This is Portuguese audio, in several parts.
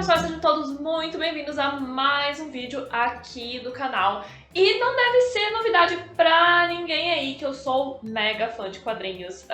pessoal, sejam todos muito bem-vindos a mais um vídeo aqui do canal. E não deve ser novidade pra ninguém aí que eu sou mega fã de quadrinhos.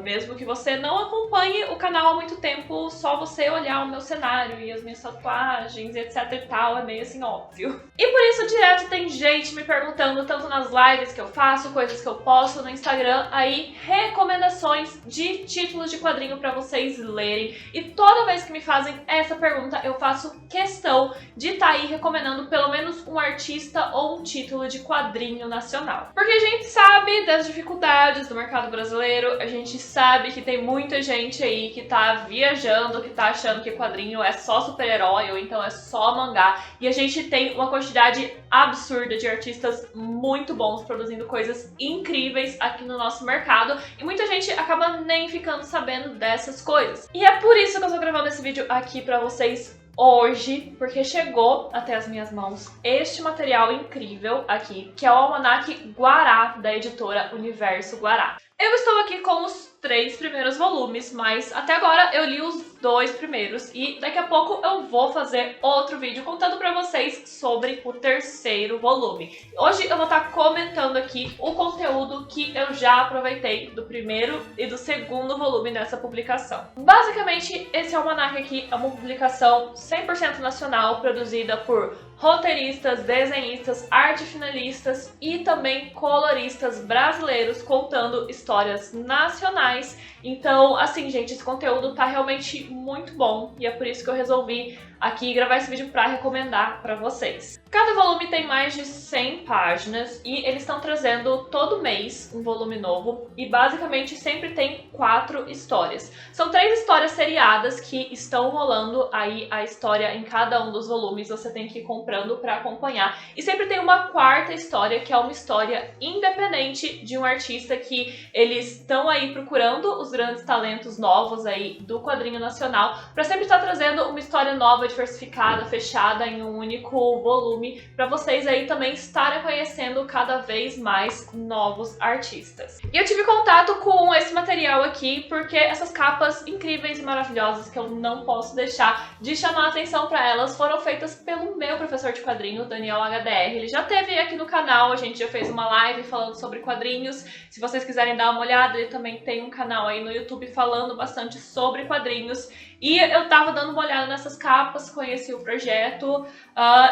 Mesmo que você não acompanhe o canal há muito tempo, só você olhar o meu cenário e as minhas tatuagens, etc e tal, é meio assim óbvio. E por isso direto tem gente me perguntando, tanto nas lives que eu faço, coisas que eu posto no Instagram, aí recomendações de títulos de quadrinho pra vocês lerem. E toda vez que me fazem essa pergunta, eu faço questão de estar aí recomendando pelo menos um artista ou um título de quadrinho nacional. Porque a gente sabe das dificuldades do mercado brasileiro, a gente sabe que tem muita gente aí que tá viajando, que tá achando que quadrinho é só super-herói ou então é só mangá, e a gente tem uma quantidade absurda de artistas muito bons produzindo coisas incríveis aqui no nosso mercado, e muita gente acaba nem ficando sabendo dessas coisas. E é por isso que eu tô gravando esse vídeo aqui pra vocês hoje, porque chegou até as minhas mãos este material incrível aqui, que é o Almanac Guará, da editora Universo Guará. Eu estou aqui com os 3 primeiros volumes, mas até agora eu li os 2 primeiros e daqui a pouco eu vou fazer outro vídeo contando pra vocês sobre o 3º volume. Hoje eu vou estar comentando aqui o conteúdo que eu já aproveitei do 1º e do 2º volume dessa publicação. Basicamente, esse almanac aqui é uma publicação 100% nacional, produzida por roteiristas, desenhistas, arte finalistas e também coloristas brasileiros contando histórias nacionais. Então, assim, gente, esse conteúdo tá realmente muito bom e é por isso que eu resolvi aqui gravar esse vídeo pra recomendar pra vocês. Cada volume tem mais de 100 páginas e eles estão trazendo todo mês um volume novo e basicamente sempre tem 4 histórias. São 3 histórias seriadas que estão rolando aí a história em cada um dos volumes, você tem que ir comprando pra acompanhar. E sempre tem uma 4ª história, que é uma história independente de um artista que eles estão aí procurando os grandes talentos novos aí do quadrinho nacional pra sempre estar trazendo uma história nova, diversificada, fechada em um único volume, para vocês aí também estarem conhecendo cada vez mais novos artistas. E eu tive contato com esse material aqui porque essas capas incríveis e maravilhosas que eu não posso deixar de chamar a atenção para elas foram feitas pelo meu professor de quadrinho, Daniel HDR. Ele já esteve aqui no canal, a gente já fez uma live falando sobre quadrinhos. Se vocês quiserem dar uma olhada, ele também tem um canal aí no YouTube falando bastante sobre quadrinhos. E eu tava dando uma olhada nessas capas, conheci o projeto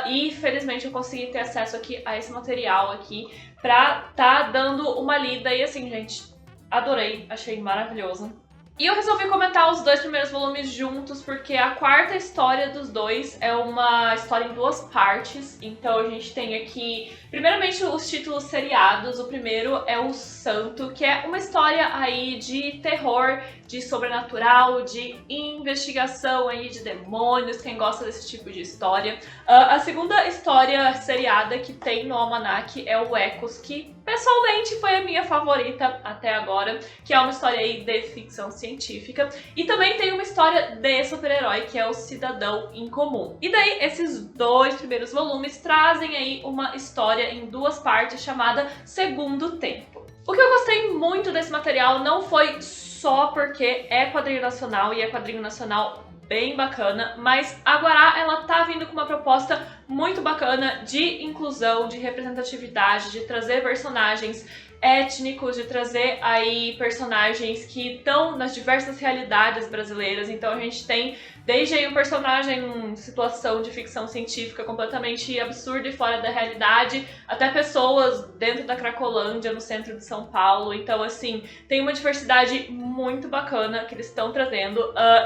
e felizmente eu consegui ter acesso aqui a esse material aqui pra tá dando uma lida. E assim, gente, adorei, achei maravilhoso. E eu resolvi comentar os 2 primeiros volumes juntos porque a 4ª história dos 2 é uma história em 2 partes. Então a gente tem aqui, primeiramente, os títulos seriados. O primeiro é O Santo, que é uma história aí de terror, de sobrenatural, de investigação aí de demônios, quem gosta desse tipo de história. A segunda história seriada que tem no almanac é o Ecos, que pessoalmente foi a minha favorita até agora, que é uma história aí de ficção científica. E também tem uma história de super-herói, que é o Cidadão Incomum. E daí, esses 2 primeiros volumes trazem aí uma história em 2 partes chamada Segundo Tempo. O que eu gostei muito desse material não foi só porque é quadrinho nacional e é quadrinho nacional bem bacana, mas a Guará, ela tá vindo com uma proposta muito bacana de inclusão, de representatividade, de trazer personagens étnicos, de trazer aí personagens que estão nas diversas realidades brasileiras. Então a gente tem desde aí um personagem em situação de ficção científica completamente absurda e fora da realidade, até pessoas dentro da Cracolândia, no centro de São Paulo. Então, assim, tem uma diversidade muito bacana que eles estão trazendo.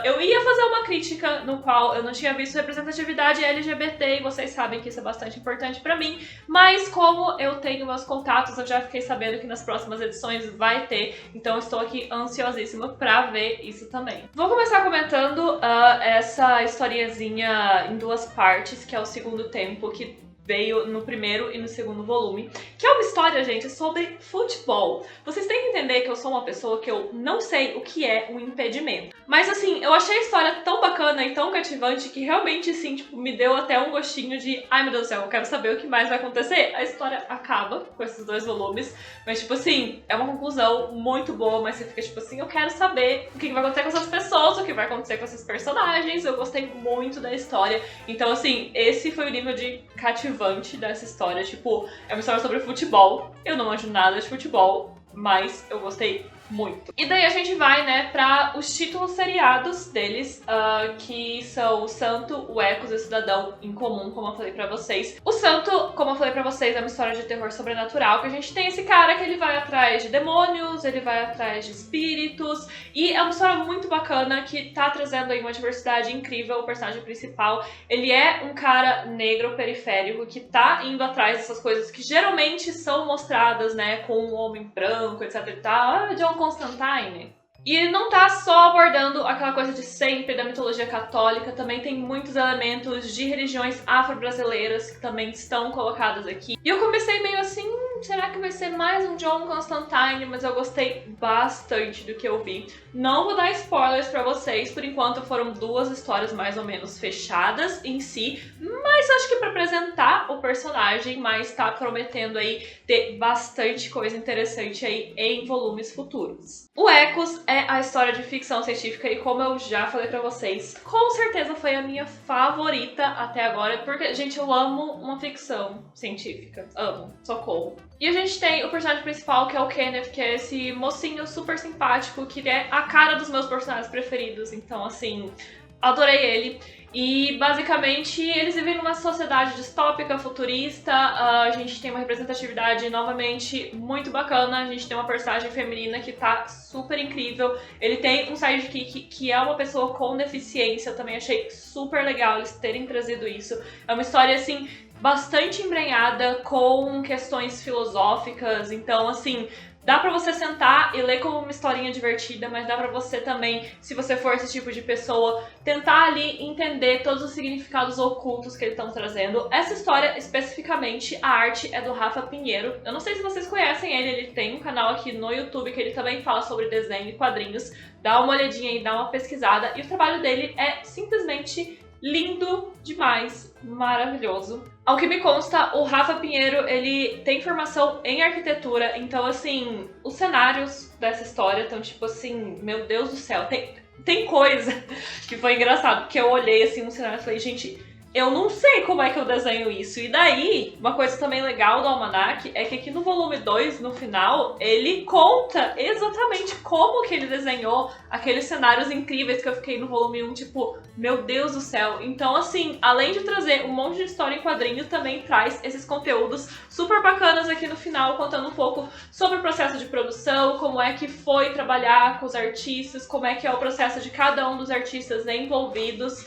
Eu ia fazer uma crítica no qual eu não tinha visto representatividade LGBT, e vocês sabem que isso é bastante importante pra mim, mas como eu tenho meus contatos, eu já fiquei sabendo que nas próximas edições vai ter, então estou aqui ansiosíssima pra ver isso também. Vou começar comentando essa historiazinha em 2 partes, que é o Segundo Tempo, que veio no primeiro e no segundo volume, que é uma história, gente, sobre futebol. Vocês têm que entender que eu sou uma pessoa que eu não sei o que é um impedimento. Mas assim, eu achei a história tão bacana e tão cativante que realmente, assim, tipo, me deu até um gostinho de ai meu Deus do céu, eu quero saber o que mais vai acontecer. A história acaba com esses 2 volumes, mas tipo assim, é uma conclusão muito boa, mas você fica tipo assim, eu quero saber o que vai acontecer com essas pessoas, o que vai acontecer com esses personagens. Eu gostei muito da história. Então assim, esse foi o nível de cativante dessa história. Tipo, é uma história sobre futebol. Eu não manjo nada de futebol, mas eu gostei muito. E daí a gente vai, né, para os títulos seriados deles, que são o Santo, o Ecos e o Cidadão em Comum, como eu falei pra vocês. O Santo, como eu falei pra vocês, é uma história de terror sobrenatural, que a gente tem esse cara que ele vai atrás de demônios, ele vai atrás de espíritos, e é uma história muito bacana que tá trazendo aí uma diversidade incrível. O personagem principal, ele é um cara negro periférico que tá indo atrás dessas coisas que geralmente são mostradas, né, com um homem branco, etc e tal. John Constantine. E ele não tá só abordando aquela coisa de sempre da mitologia católica, também tem muitos elementos de religiões afro-brasileiras que também estão colocadas aqui. E eu comecei meio assim, será que vai ser mais um John Constantine? Mas eu gostei bastante do que eu vi. Não vou dar spoilers pra vocês, por enquanto foram 2 histórias mais ou menos fechadas em si, mas acho que pra apresentar o personagem, mas tá prometendo aí ter bastante coisa interessante aí em volumes futuros. O Ecos é a história de ficção científica e, como eu já falei pra vocês, com certeza foi a minha favorita até agora, porque, gente, eu amo uma ficção científica. Amo. Socorro. E a gente tem o personagem principal, que é o Kenneth, que é esse mocinho super simpático, que é a cara dos meus personagens preferidos. Então, assim, adorei ele. E, basicamente, eles vivem numa sociedade distópica, futurista. A gente tem uma representatividade, novamente, muito bacana. A gente tem uma personagem feminina que tá super incrível. Ele tem um sidekick que é uma pessoa com deficiência. Eu também achei super legal eles terem trazido isso. É uma história, assim, bastante embrenhada com questões filosóficas. Então, assim, dá pra você sentar e ler como uma historinha divertida, mas dá pra você também, se você for esse tipo de pessoa, tentar ali entender todos os significados ocultos que eles estão trazendo. Essa história, especificamente, a arte é do Rafa Pinheiro. Eu não sei se vocês conhecem ele tem um canal aqui no YouTube que ele também fala sobre desenho e quadrinhos. Dá uma olhadinha aí, dá uma pesquisada. E o trabalho dele é simplesmente lindo demais, maravilhoso. Ao que me consta, o Rafa Pinheiro, ele tem formação em arquitetura, então, assim, os cenários dessa história estão, tipo assim, meu Deus do céu, tem coisa que foi engraçado, porque eu olhei, assim, no cenário e falei, gente, eu não sei como é que eu desenho isso. E daí, uma coisa também legal do Almanac é que aqui no volume 2, no final, ele conta exatamente como que ele desenhou aqueles cenários incríveis que eu fiquei no volume 1, tipo, meu Deus do céu. Então, assim, além de trazer um monte de história em quadrinhos, também traz esses conteúdos super bacanas aqui no final, contando um pouco sobre o processo de produção, como é que foi trabalhar com os artistas, como é que é o processo de cada um dos artistas envolvidos.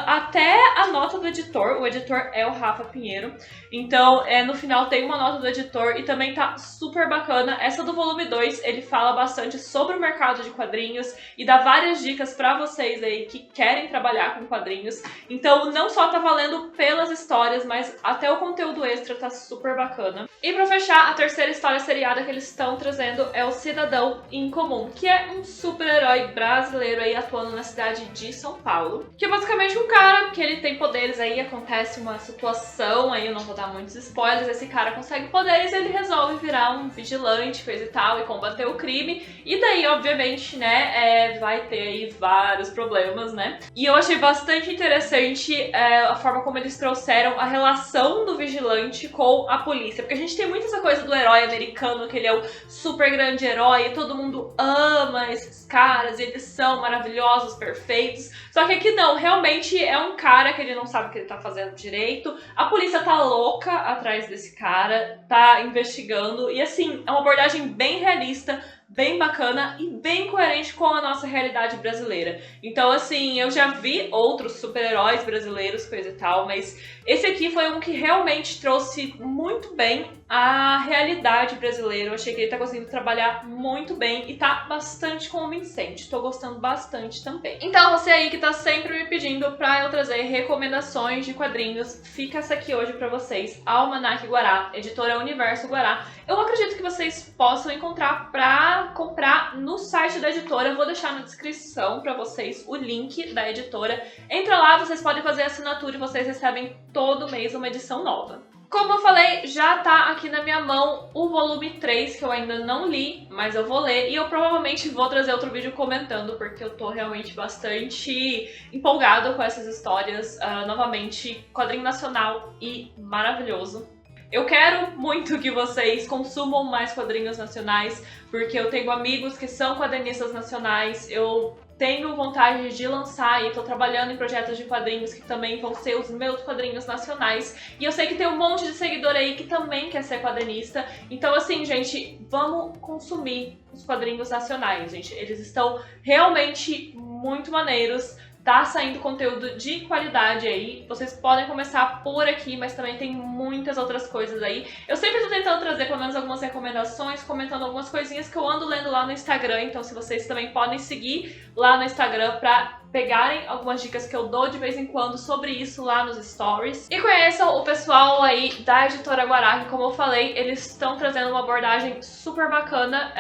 Até a nota do editor. O editor é o Rafa Pinheiro. Então, no final tem uma nota do editor e também tá super bacana. Essa do volume 2, ele fala bastante sobre o mercado de quadrinhos e dá várias dicas pra vocês aí que querem trabalhar com quadrinhos. Então, não só tá valendo pelas histórias, mas até o conteúdo extra tá super bacana. E pra fechar, a terceira história seriada que eles estão trazendo é o Cidadão em Comum, que é um super-herói brasileiro aí atuando na cidade de São Paulo, que é basicamente um cara que ele tem poderes aí, acontece uma situação aí, eu não vou dar muitos spoilers, esse cara consegue poderes e ele resolve virar um vigilante, coisa e tal, e combater o crime, e daí, obviamente, né, vai ter aí vários problemas, né, e eu achei bastante interessante a forma como eles trouxeram a relação do vigilante com a polícia, porque a gente tem muito essa coisa do herói americano, que ele é o super grande herói, e todo mundo ama esses caras, e eles são maravilhosos, perfeitos, só que aqui não, realmente é um cara que ele não sabe o que ele tá fazendo direito, a polícia tá louca atrás desse cara, tá investigando, e assim, é uma abordagem bem realista bem bacana e bem coerente com a nossa realidade brasileira. Então, assim, eu já vi outros super-heróis brasileiros, coisa e tal, mas esse aqui foi um que realmente trouxe muito bem a realidade brasileira. Eu achei que ele tá conseguindo trabalhar muito bem e tá bastante convincente. Tô gostando bastante também. Então, você aí que tá sempre me pedindo pra eu trazer recomendações de quadrinhos, fica essa aqui hoje pra vocês. Almanac Guará, editora Universo Guará. Eu acredito que vocês possam encontrar pra comprar no site da editora. Eu vou deixar na descrição pra vocês o link da editora. Entra lá, vocês podem fazer a assinatura e vocês recebem todo mês uma edição nova. Como eu falei, já tá aqui na minha mão o volume 3, que eu ainda não li, mas eu vou ler. E eu provavelmente vou trazer outro vídeo comentando, porque eu tô realmente bastante empolgado com essas histórias. Novamente, quadrinho nacional e maravilhoso. Eu quero muito que vocês consumam mais quadrinhos nacionais, porque eu tenho amigos que são quadrinistas nacionais, eu tenho vontade de lançar e tô trabalhando em projetos de quadrinhos que também vão ser os meus quadrinhos nacionais. E eu sei que tem um monte de seguidor aí que também quer ser quadrinista. Então, assim, gente, vamos consumir os quadrinhos nacionais, gente. Eles estão realmente muito maneiros. Tá saindo conteúdo de qualidade aí, vocês podem começar por aqui, mas também tem muitas outras coisas aí. Eu sempre tô tentando trazer pelo menos algumas recomendações, comentando algumas coisinhas que eu ando lendo lá no Instagram, então se vocês também podem seguir lá no Instagram pra pegarem algumas dicas que eu dou de vez em quando sobre isso lá nos stories. E conheçam o pessoal aí da editora Guará, que como eu falei, eles estão trazendo uma abordagem super bacana,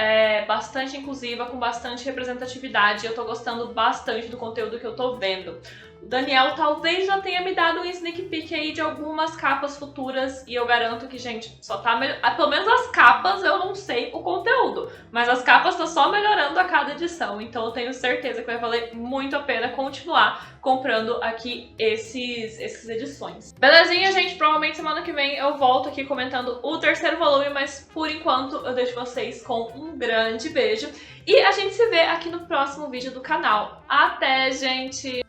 bastante inclusiva, com bastante representatividade. Eu tô gostando bastante do conteúdo que eu tô vendo. O Daniel talvez já tenha me dado um sneak peek aí de algumas capas futuras e eu garanto que, gente, só tá melhorando. Pelo menos as capas eu não sei o conteúdo, mas as capas estão só melhorando a cada edição, então eu tenho certeza que vai valer muito a pena continuar comprando aqui essas edições. Belezinha, gente? Provavelmente semana que vem eu volto aqui comentando o terceiro volume, mas por enquanto eu deixo vocês com um grande beijo e a gente se vê aqui no próximo vídeo do canal. Até, gente!